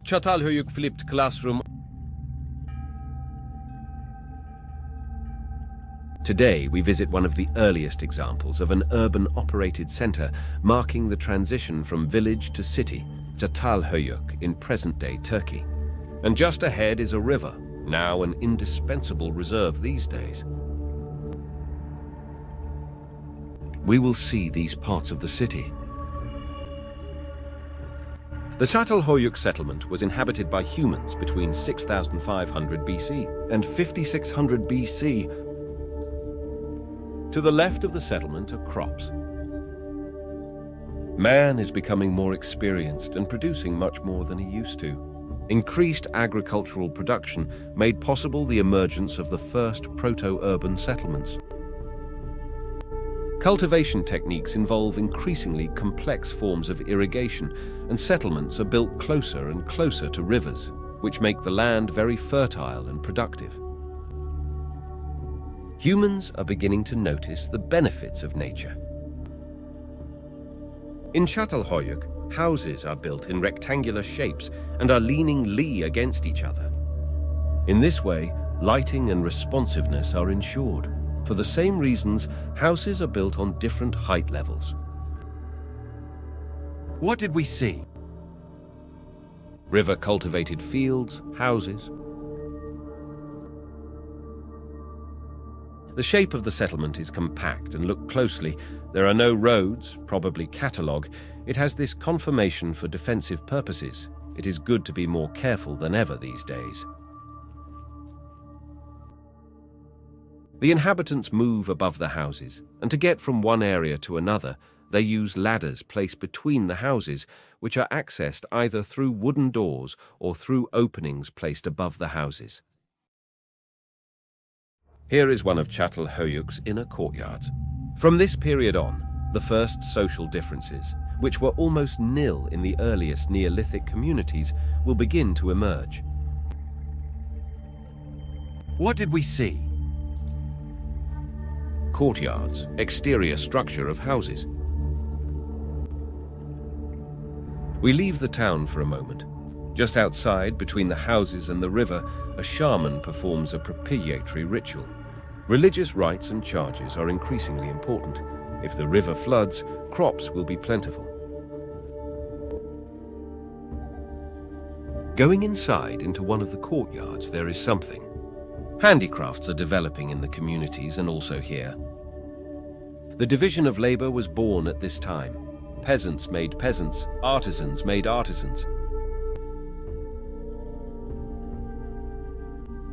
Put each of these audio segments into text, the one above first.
Çatalhöyük flipped classroom. Today, we visit one of the earliest examples of an urban-operated centre, marking the transition from village to city, Çatalhöyük in present-day Turkey. And just ahead is a river, now an indispensable reserve these days. We will see these parts of the city. The Çatalhöyük settlement was inhabited by humans between 6500 BC and 5600 BC. To the left of the settlement are crops. Man is becoming more experienced and producing much more than he used to. Increased agricultural production made possible the emergence of the first proto-urban settlements. Cultivation techniques involve increasingly complex forms of irrigation, and settlements are built closer and closer to rivers, which make the land very fertile and productive. Humans are beginning to notice the benefits of nature. In Çatalhöyük, houses are built in rectangular shapes and are leaning lee against each other. In this way, lighting and responsiveness are ensured. For the same reasons, houses are built on different height levels. What did we see? River-cultivated fields, houses. The shape of the settlement is compact, and look closely. There are no roads, probably catalogue. It has this conformation for defensive purposes. It is good to be more careful than ever these days. The inhabitants move above the houses, and to get from one area to another, they use ladders placed between the houses, which are accessed either through wooden doors or through openings placed above the houses. Here is one of Çatalhöyük's inner courtyards. From this period on, the first social differences, which were almost nil in the earliest Neolithic communities, will begin to emerge. What did we see? Courtyards, exterior structure of houses. We leave the town for a moment. Just outside, between the houses and the river, a shaman performs a propitiatory ritual. Religious rites and charges are increasingly important. If the river floods, crops will be plentiful. Going inside into one of the courtyards, there is something. Handicrafts are developing in the communities and also here. The division of labor was born at this time. Peasants made peasants, artisans made artisans.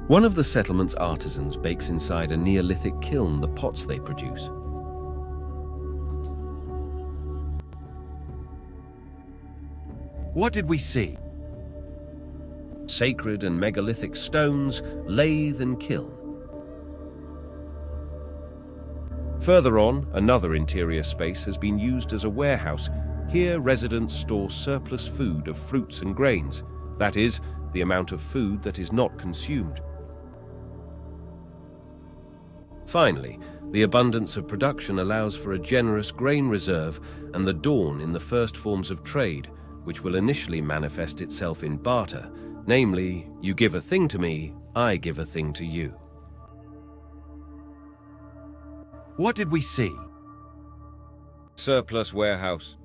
One of the settlement's artisans bakes inside a Neolithic kiln the pots they produce. What did we see? Sacred and megalithic stones, lathe and kiln. Further on, another interior space has been used as a warehouse. Here, residents store surplus food of fruits and grains, that is, the amount of food that is not consumed. Finally, the abundance of production allows for a generous grain reserve and the dawn in the first forms of trade, which will initially manifest itself in barter, namely, you give a thing to me, I give a thing to you. What did we see? Surplus warehouse.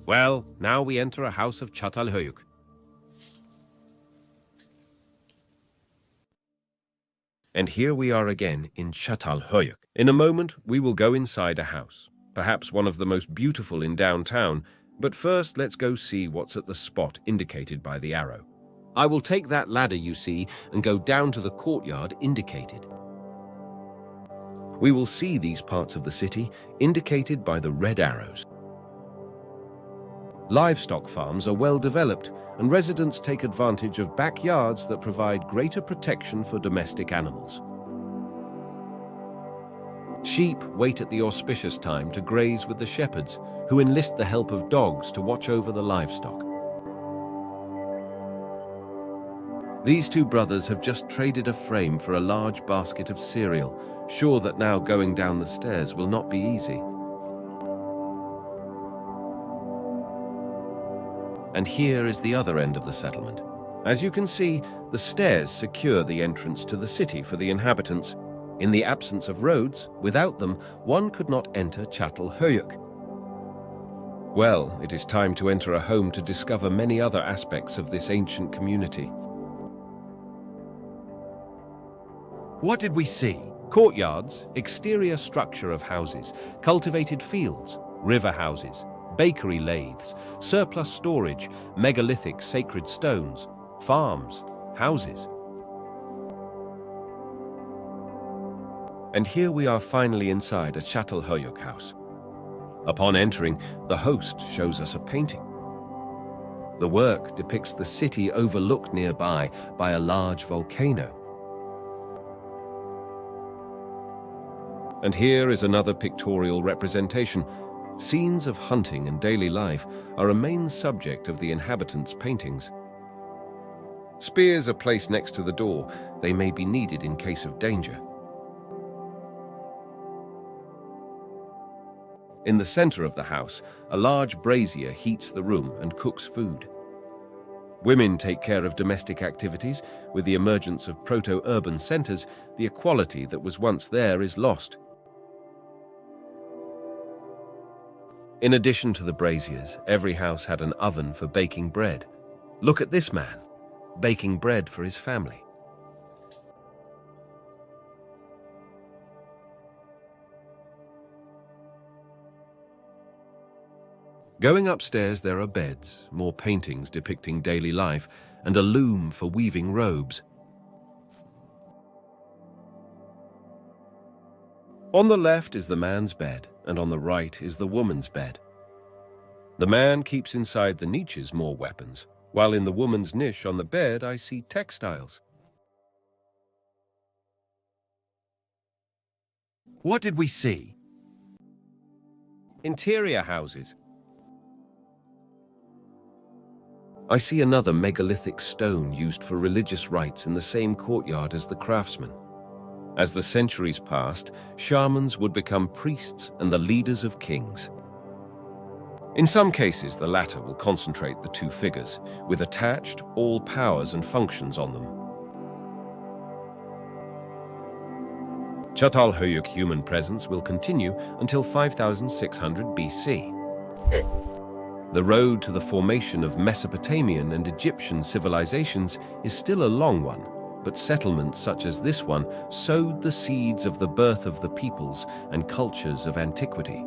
Well, now we enter a house of Çatalhöyük. And here we are again in Çatalhöyük. In a moment, we will go inside a house, perhaps one of the most beautiful in downtown, but first let's go see what's at the spot indicated by the arrow. I will take that ladder you see and go down to the courtyard indicated. We will see these parts of the city indicated by the red arrows. Livestock farms are well developed, and residents take advantage of backyards that provide greater protection for domestic animals. Sheep wait at the auspicious time to graze with the shepherds, who enlist the help of dogs to watch over the livestock. These two brothers have just traded a frame for a large basket of cereal, sure that now going down the stairs will not be easy. And here is the other end of the settlement. As you can see, the stairs secure the entrance to the city for the inhabitants. In the absence of roads, without them, one could not enter Çatalhöyük. Well, it is time to enter a home to discover many other aspects of this ancient community. What did we see? Courtyards, exterior structure of houses, cultivated fields, river houses, bakery lathes, surplus storage, megalithic sacred stones, farms, houses. And here we are finally inside a Çatalhöyük house. Upon entering, the host shows us a painting. The work depicts the city overlooked nearby by a large volcano. And here is another pictorial representation. Scenes of hunting and daily life are a main subject of the inhabitants' paintings. Spears are placed next to the door. They may be needed in case of danger. In the center of the house, a large brazier heats the room and cooks food. Women take care of domestic activities. With the emergence of proto-urban centers, the equality that was once there is lost. In addition to the braziers, every house had an oven for baking bread. Look at this man, baking bread for his family. Going upstairs, there are beds, more paintings depicting daily life, and a loom for weaving robes. On the left is the man's bed, and on the right is the woman's bed. The man keeps inside the niches more weapons, while in the woman's niche on the bed I see textiles. What did we see? Interior houses. I see another megalithic stone used for religious rites in the same courtyard as the craftsman. As the centuries passed, shamans would become priests and the leaders of kings. In some cases, the latter will concentrate the two figures, with attached all powers and functions on them. Çatalhöyük human presence will continue until 5600 BC. The road to the formation of Mesopotamian and Egyptian civilizations is still a long one, but settlements such as this one sowed the seeds of the birth of the peoples and cultures of antiquity.